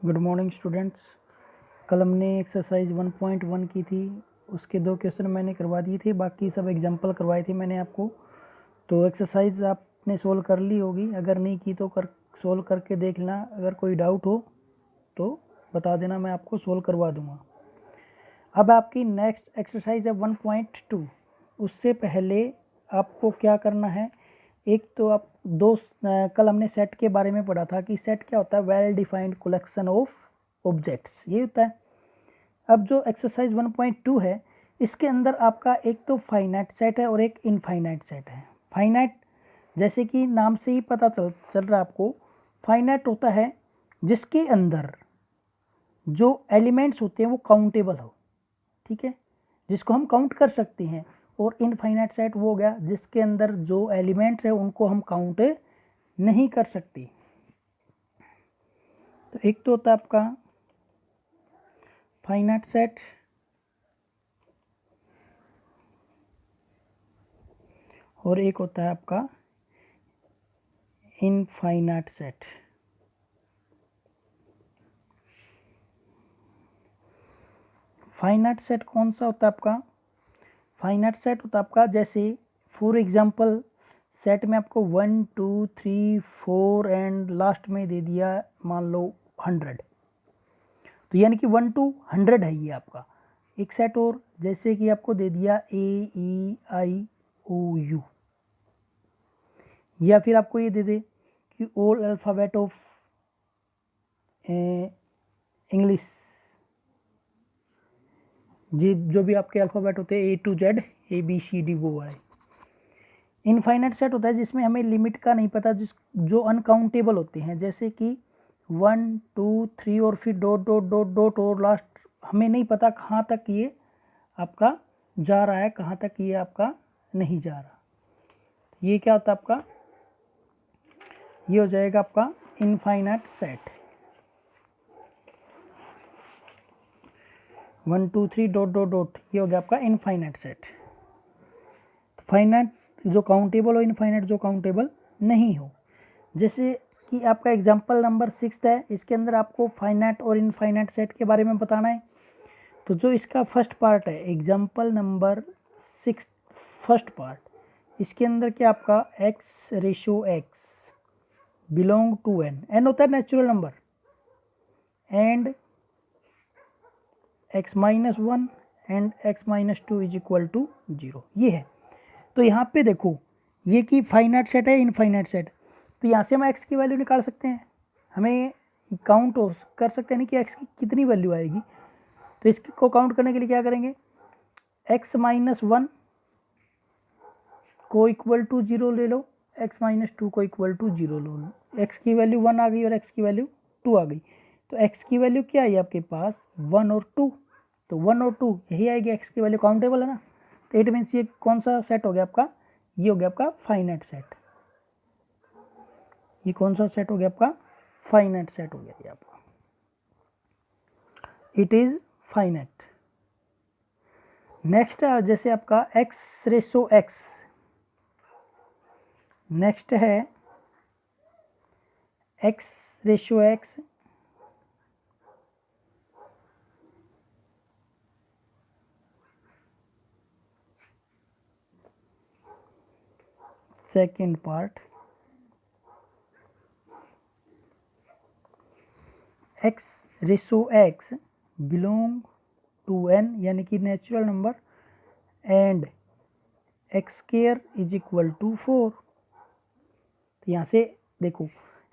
Good morning students. कल हमने exercise 1.1 की थी, उसके 2 क्वेश्चन मैंने करवा दिए थे, बाकी सब एग्जांपल करवाए थे मैंने आपको। तो एक्सरसाइज आपने सोल्व कर ली होगी, अगर नहीं की तो सोल्व करके देख लेना। अगर कोई डाउट हो तो बता देना, मैं आपको सोल्व करवा दूंगा। अब आपकी नेक्स्ट एक्सरसाइज है 1.2। उससे पहले आपको क्या करना है, एक तो आप कल हमने सेट के बारे में पढ़ा था कि सेट क्या होता है, well defined collection of objects, ये होता है। अब जो एक्सरसाइज 1.2 है, इसके अंदर आपका एक तो फाइनाइट सेट है और एक इनफाइनाइट सेट है। फाइनाइट जैसे कि नाम से ही पता चल रहा है आपको, फाइनाइट होता है जिसके अंदर जो एलिमेंट्स होते हैं वो काउंटेबल हो, ठीक है, जिसको हम काउंट कर सकते हैं। और इनफाइनाइट सेट वो हो गया जिसके अंदर जो एलिमेंट्स है उनको हम काउंट नहीं कर सकते। तो एक तो होता है आपका फाइनाइट सेट और एक होता है आपका इनफाइनाइट सेट। फाइनाइट सेट कौन सा होता है आपका? फाइनाइट सेट होता है आपका, जैसे फॉर एग्जांपल सेट में आपको 1 2 3 4 एंड लास्ट में दे दिया मान लो 100, तो यानी कि 1 to 100 है ये आपका एक सेट। और जैसे कि आपको दे दिया AEIOU, या फिर आपको ये दे दे कि ऑल अल्फ़ाबेट ऑफ इंग्लिश, जी जो भी आपके अल्फ़ाबेट होते हैं A to Z ABCD वो है। इनफाइनाइट सेट होता है जिसमें हमें लिमिट का नहीं पता, जो अनकाउंटेबल होते हैं, जैसे कि 1 2 3 और फिर डॉट डॉट डॉट डॉट और लास्ट हमें नहीं पता कहाँ तक ये आपका जा रहा है, कहाँ तक ये आपका नहीं जा रहा। ये क्या होता है आपका, ये हो जाएगा आपका infinite set. 1 2 3 dot dot dot, ये हो गया आपका इनफाइनाइट सेट। फाइनाइट जो काउंटेबल हो, इनफाइनाइट जो काउंटेबल नहीं हो। जैसे कि आपका एग्जाम्पल नंबर 6 है, इसके अंदर आपको फाइनाइट और इनफाइनाइट सेट के बारे में बताना है। तो जो इसका फर्स्ट पार्ट है, एग्जाम्पल नंबर 6 फर्स्ट पार्ट, इसके अंदर क्या आपका x ratio x belong to n होता है natural number, and x minus 1 and x minus 2 is equal to 0, ये है। तो यहाँ पे देखो ये कि फाइनाइट सेट है, इनफाइनाइट सेट, तो यहाँ से हम x की वैल्यू निकाल सकते हैं, हमें काउंट कर सकते हैं कि x की कितनी वैल्यू आएगी। तो इसको काउंट करने के लिए क्या करेंगे, x माइनस 1 को इक्वल टू 0 ले लो, x माइनस 2 को इक्वल टू 0 लो। x की वैल्यू 1 आ गई और x की वैल्यू 2 आ गई। तो x की वैल्यू क्या है आपके पास, 1 और 2, तो 1 और 2 यही आएगी, x की वैल्यू काउंटेबल है ना। तो इट मीन्स ये कौन सा सेट हो गया आपका, ये हो गया आपका फाइनाइट सेट। ये कौन सा सेट हो गया आपका, फाइनाइट सेट हो गया ये आपका, इट इज फाइनाइट। नेक्स्ट जैसे आपका x रेशो x, नेक्स्ट है x ratio x second part, x ratio x belong to n यानी कि natural number, and x square is equal to 4। तो यहाँ से देखो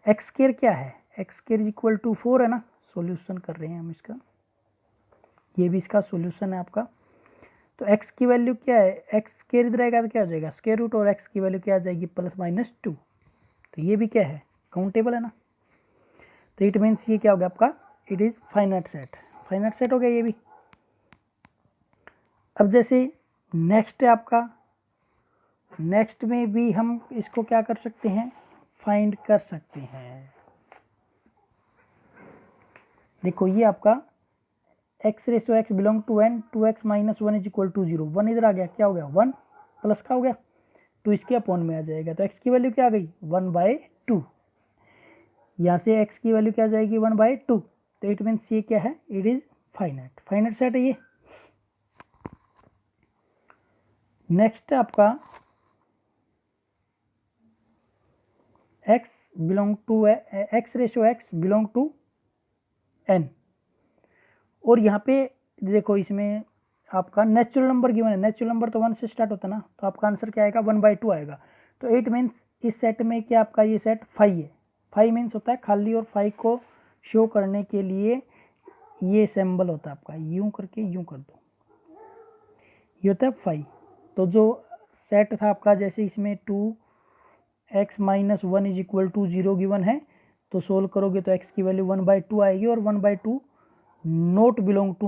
x स्क्वायर क्या है, x square is equal to 4 है ना। सॉल्यूशन कर रहे हैं हम इसका, ये भी इसका सॉल्यूशन है आपका। तो x की वैल्यू क्या है, x स्क्वायर इधर आएगा तो क्या हो जाएगा स्क्वायर रूट, और x की वैल्यू क्या आ जाएगी प्लस माइनस 2। तो ये भी क्या है, काउंटेबल है ना। तो इट मीन्स ये क्या हो गया आपका, it is finite set, finite set हो गया ये भी। अब जैसे नेक्स्ट है आपका, नेक्स्ट में भी हम इसको क्या कर सकते हैं, फाइंड कर सकते हैं। देखो ये आपका x ratio x belong to n, 2x minus 1 is equal to 0, 1 इधर आ गया, क्या हो गया 1 प्लस का हो गया, 2 इसके अपॉन में आ जाएगा। तो x की वैल्यू क्या आ गई 1/2, यहाँ से x की वैल्यू क्या आ जाएगी 1/2। तो तो इट मीन्स ये क्या है, इट इज़ फाइनाइट सेट है ये। नेक्स्ट आपका x belong to x ratio x belong to n, और यहाँ पे देखो इसमें आपका नेचुरल नंबर गिवन है, नेचुरल नंबर तो 1 से स्टार्ट होता है ना, तो आपका आंसर क्या आएगा 1/2 आएगा। तो इट मीन्स इस सेट में क्या आपका ये सेट 5 है, 5 मीन्स होता है खाली, और 5 को शो करने के लिए ये सिंबल होता है आपका, यूं करके यूं कर दो, ये होता है 5। तो जो सेट था आपका, जैसे इसमें 2x - 1 = 0 गिवन है, तो सोल्व करोगे तो x की वैल्यू 1/2 आएगी, और 1/2 not belong to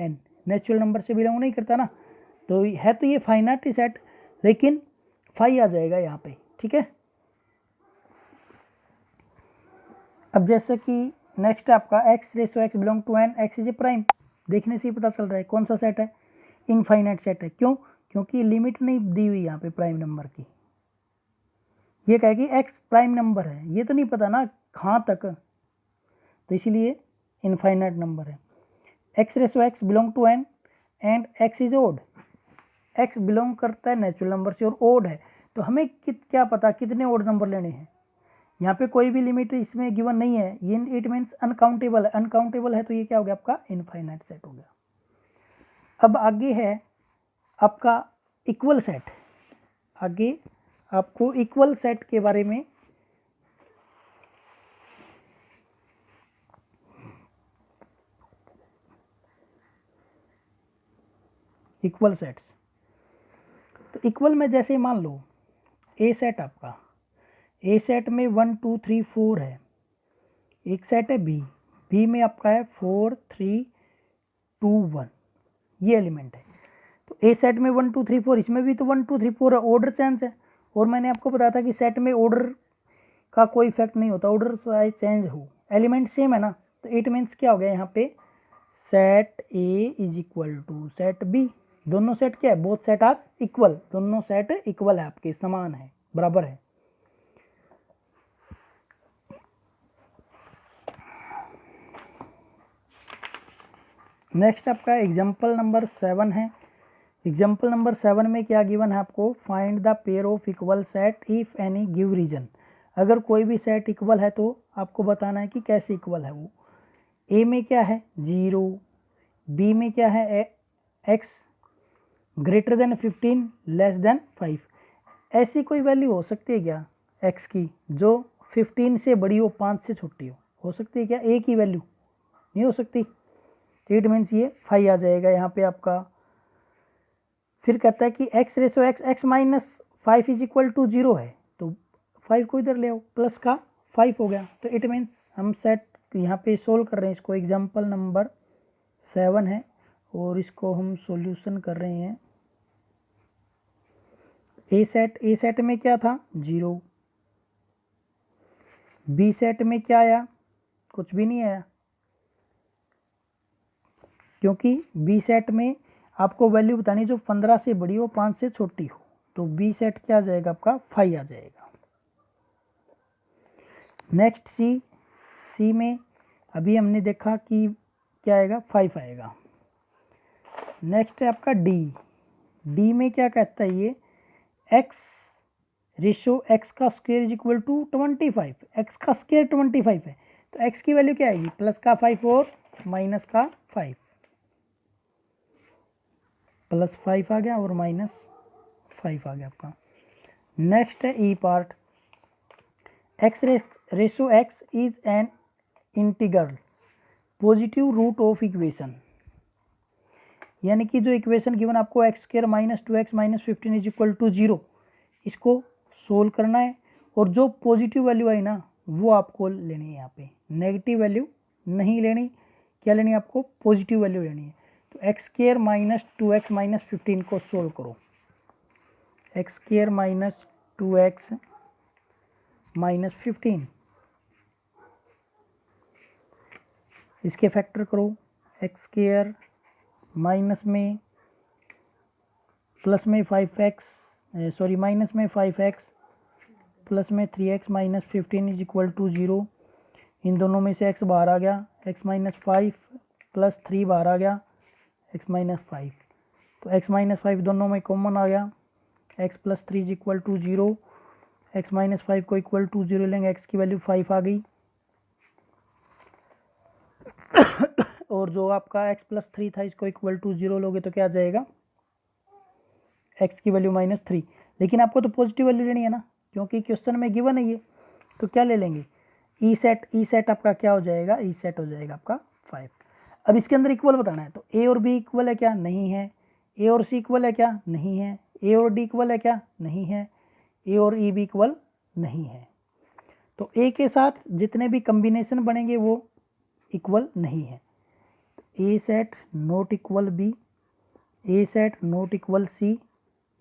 n, natural number से बिलोंग नहीं करता ना, तो है तो ये फाइनाइट सेट, लेकिन 5 आ जाएगा यहाँ पे, ठीक है। अब जैसे कि नेक्स्ट आपका x ratio x belong to n, x is a prime, देखने से ही पता चल रहा है कौन सा सेट है, इनफाइनाइट सेट है। क्यों? क्योंकि लिमिट नहीं दी हुई यहाँ पे प्राइम नंबर की, ये कहे कि x प्राइम नंबर है, ये तो नहीं पता ना कहाँ तक, तो इसीलिए इनफाइनाइट नंबर है। x ratio x belong to n and x is odd, x belong करता है नेचुरल नंबर से और ओड है, तो हमें क्या पता कितने ओड नंबर लेने हैं। यहाँ पे कोई भी लिमिट इसमें गिवन नहीं है, ये इट मीन्स अनकाउंटेबल है, अनकाउंटेबल है तो ये क्या हो गया आपका इनफाइनाइट सेट हो गया। अब आगे है आपका इक्वल सेट, आगे आपको इक्वल सेट के बारे में इक्वल सेट्स, तो इक्वल में जैसे मान लो ए सेट आपका, ए सेट में 1 2 3 4 है, एक सेट है बी में आपका है 4 3 2 1, ये एलिमेंट है। तो ए सेट में 1 2 3 4, इसमें भी तो 1 2 3 4 है, ऑर्डर चेंज है, और मैंने आपको बताया था कि सेट में ऑर्डर का कोई इफेक्ट नहीं होता, ऑर्डर चाहे चेंज हो, एलिमेंट सेम है ना, तो इट मीन्स क्या हो गया यहाँ पे set A is equal to set B, दोनों सेट क्या है, बोथ सेट आर इक्वल, दोनों सेट इक्वल है आपके, समान है, बराबर है। नेक्स्ट आपका एग्जाम्पल नंबर 7 है। एग्जाम्पल नंबर 7 में क्या गिवन है आपको, find the pair of equal set if any give reason, अगर कोई भी सेट इक्वल है तो आपको बताना है कि कैसे इक्वल है वो। ए में क्या है 0, बी में क्या है x greater than 15 less than 5, ऐसी कोई वैल्यू हो सकती है क्या x की जो 15 से बड़ी हो, 5 से छोटी हो सकती है क्या, a की वैल्यू नहीं हो सकती, इट मीन्स ये 5 आ जाएगा यहाँ पे आपका। फिर कहता है कि x ratio x - 5 is equal to 0 है, तो 5 को इधर ले आओ, प्लस का 5 हो गया, तो इट मीन्स हम सेट यहाँ पे सोल्व कर रहे हैं इसको, एग्जाम्पल नंबर 7 है और इसको हम सॉल्यूशन कर रहे हैं। ए सेट में क्या था 0, बी सेट में क्या आया, कुछ भी नहीं आया, क्योंकि बी सेट में आपको वैल्यू बतानी जो 15 से बड़ी हो, 5 से छोटी हो, तो बी सेट क्या आ जाएगा आपका 5 आ जाएगा। नेक्स्ट सी में अभी हमने देखा कि क्या आएगा 5 आएगा। नेक्स्ट है आपका डी में क्या कहता है ये, x रेशो x का square is equal to 25, x का स्क्वायर 25 है, तो x की वैल्यू क्या आएगी, प्लस का 5 और माइनस का 5, प्लस 5 आ गया और माइनस 5 आ गया आपका। नेक्स्ट है E part, x ratio x is an integral positive root of equation, यानी कि जो इक्वेशन गिवन आपको x² - 2x - 15 is equal to 0, इसको सोल्व करना है, और जो पॉजिटिव वैल्यू आई ना वो आपको लेनी है, यहाँ पे नेगेटिव वैल्यू नहीं लेनी, क्या लेनी है आपको पॉजिटिव वैल्यू लेनी है। तो x² - 2x - 15 को सोल्व करो, x² - 2x - 15, इसके फैक्टर करो, x² माइनस में प्लस में 5x, सॉरी माइनस में 5x प्लस में 3x - 15 इज इक्वल टू 0, इन दोनों में से x बाहर आ गया, x माइनस 5 प्लस 3 बाहर आ गया, x माइनस 5। तो x माइनस 5 दोनों में कॉमन आ गया, x plus 3 is equal to 0, x minus 5 को इक्वल टू 0 लेंगे, x की वैल्यू 5 आ गई। और जो आपका x प्लस 3 था इसको इक्वल टू 0 लोगे तो क्या आ जाएगा, x की वैल्यू माइनस 3। लेकिन आपको तो पॉजिटिव वैल्यू लेनी है ना, क्योंकि क्वेश्चन में गिवन है ये, तो क्या ले लेंगे ई सेट आपका क्या हो जाएगा, ई सेट हो जाएगा आपका 5। अब इसके अंदर इक्वल बताना है, तो ए और बी इक्वल है क्या, नहीं है। ए और सी इक्वल है क्या, नहीं है। ए और डी इक्वल है क्या, नहीं है। ए और ई भी इक्वल नहीं है। तो ए के साथ जितने भी कम्बिनेशन बनेंगे वो इक्वल नहीं है। A set not equal B, A set not equal C,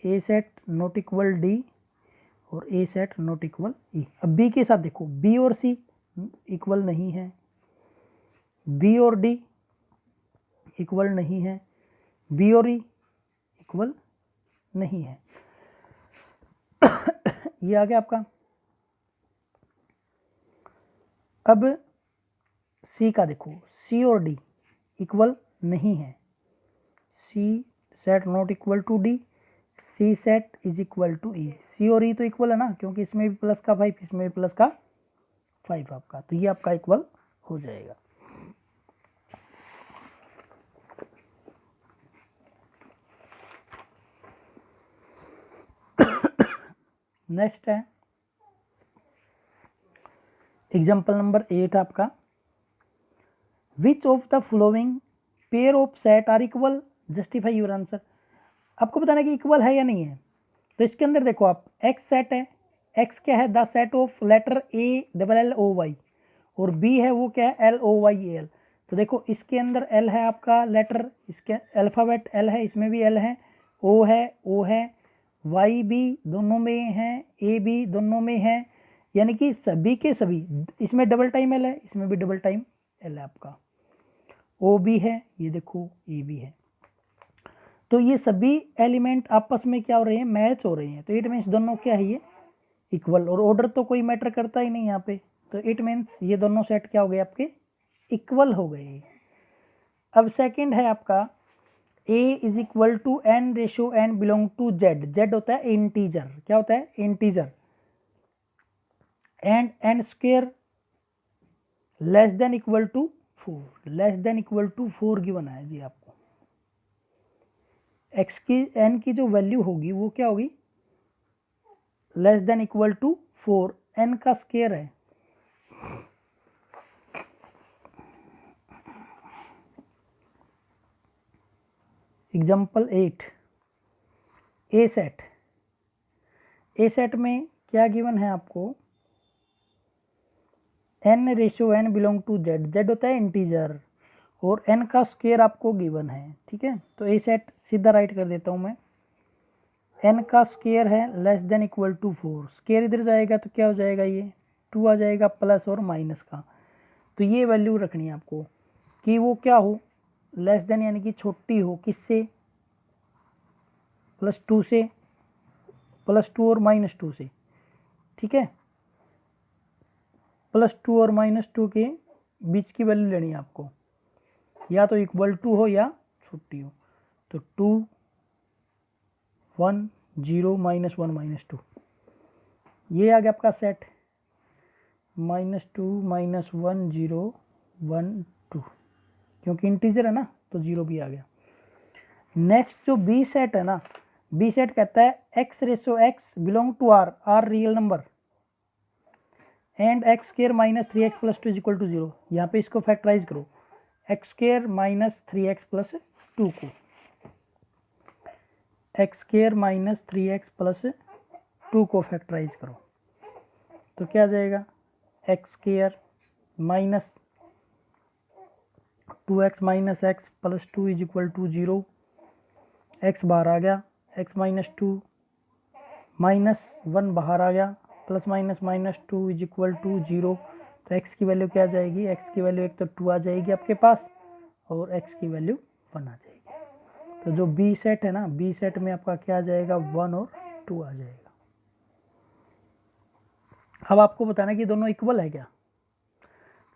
A set not equal D और A set not equal E. अब बी के साथ देखो, बी और सी इक्वल नहीं है, बी और डी इक्वल नहीं है, बी और ई इक्वल नहीं है। ये आ गया आपका। अब सी का देखो, सी और डी इक्वल नहीं है, C set not equal to D, C set is equal to E. C और ई तो इक्वल है ना, क्योंकि इसमें भी प्लस का 5, इसमें भी प्लस का 5 आपका, तो ये आपका इक्वल हो जाएगा। नेक्स्ट है एग्जाम्पल नंबर 8 आपका, which of the following pair of set are equal, justify your answer. आपको बताना कि इक्वल है या नहीं है। तो इसके अंदर देखो आप, x सेट है, x क्या है, the set of letter A double L O Y, और b है वो क्या है, एल ओ वाई एल। तो देखो इसके अंदर l है आपका लेटर, इसके अल्फ़ाबेट l है, इसमें भी l है, o है, y भी दोनों में है, a भी दोनों में है, यानी कि सभी के सभी, इसमें डबल टाइम l है, इसमें भी डबल टाइम l है आपका, o भी है, ये देखो a भी है। तो ये सभी एलिमेंट आपस में क्या हो रहे हैं, मैच हो रहे हैं। तो इट मीन्स दोनों क्या है, ये इक्वल। और ऑर्डर तो कोई मैटर करता ही नहीं यहाँ पे, तो इट मीन्स ये दोनों सेट क्या हो गए आपके, इक्वल हो गए। अब सेकंड है आपका, a is equal to n ratio n belong to z। z होता है इंटीजर, क्या होता है, integer. And n square less than equal to 4, less than equal to 4 given है जी आपको। x की n की जो वैल्यू होगी वो क्या होगी, less than equal to 4, n का स्क्वायर है। Example 8, A set. A set में क्या गिवन है आपको, n ratio n belong to z। z होता है इंटीजर और n का स्क्वायर आपको गिवन है, ठीक है। तो ए सेट सीधा राइट कर देता हूँ मैं, n का स्क्वायर है less than equal to 4, square इधर जाएगा तो क्या हो जाएगा, ये 2 आ जाएगा प्लस और माइनस का। तो ये वैल्यू रखनी है आपको कि वो क्या हो, लेस देन यानी कि छोटी हो, किससे, +2 से, +2 और -2 से, ठीक है। +2 और -2 के बीच की वैल्यू लेनी है आपको, या तो इक्वल टू हो या छोटी हो। तो 2 1 0 -1 -2, ये आ गया आपका सेट, -2 -1 0 1 2, क्योंकि इंटीजर है ना तो 0 भी आ गया। नेक्स्ट जो बी सेट है ना, बी सेट कहता है x ratio x belong to r, r real number, and x square -3x + 2 equal to 0। यहाँ पे इसको फैक्टराइज करो, x स्क्वायर -3x + 2 को, x स्क्वायर -3x + 2 को फैक्टराइज करो तो क्या आ जाएगा, x square -2x - x + 2 equal to 0, x बाहर आ गया, x -2 -1 बाहर आ गया, +-2 इक्वल टू 0। तो x की वैल्यू क्या आ जाएगी, x की वैल्यू एक तो 2 आ जाएगी आपके पास और x की वैल्यू 1 आ जाएगी। तो जो बी सेट है ना, बी सेट में आपका क्या आ जाएगा, 1 और 2 आ जाएगा। अब आपको बताना कि दोनों इक्वल है क्या।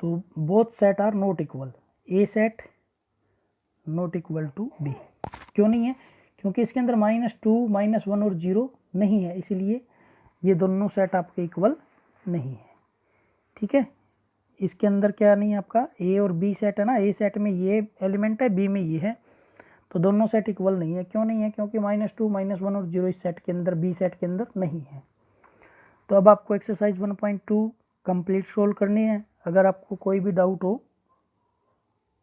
तो both set are not equal, A set not equal to B. क्यों नहीं है? क्योंकि इसके अंदर -2 -1 और 0 नहीं है, इसीलिए ये दोनों सेट आपके इक्वल नहीं है। ठीक है, इसके अंदर क्या नहीं है आपका, ए और बी सेट है ना, ए सेट में ये एलिमेंट है, बी में ये है, तो दोनों सेट इक्वल नहीं है। क्यों नहीं है? क्योंकि -2 -1 और 0 इस सेट के अंदर, बी सेट के अंदर नहीं है। तो अब आपको एक्सरसाइज 1.2 कंप्लीट सोल्व करनी है। अगर आपको कोई भी डाउट हो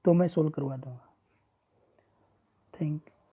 तो मैं सोल्व करवा दूंगा। Thank you.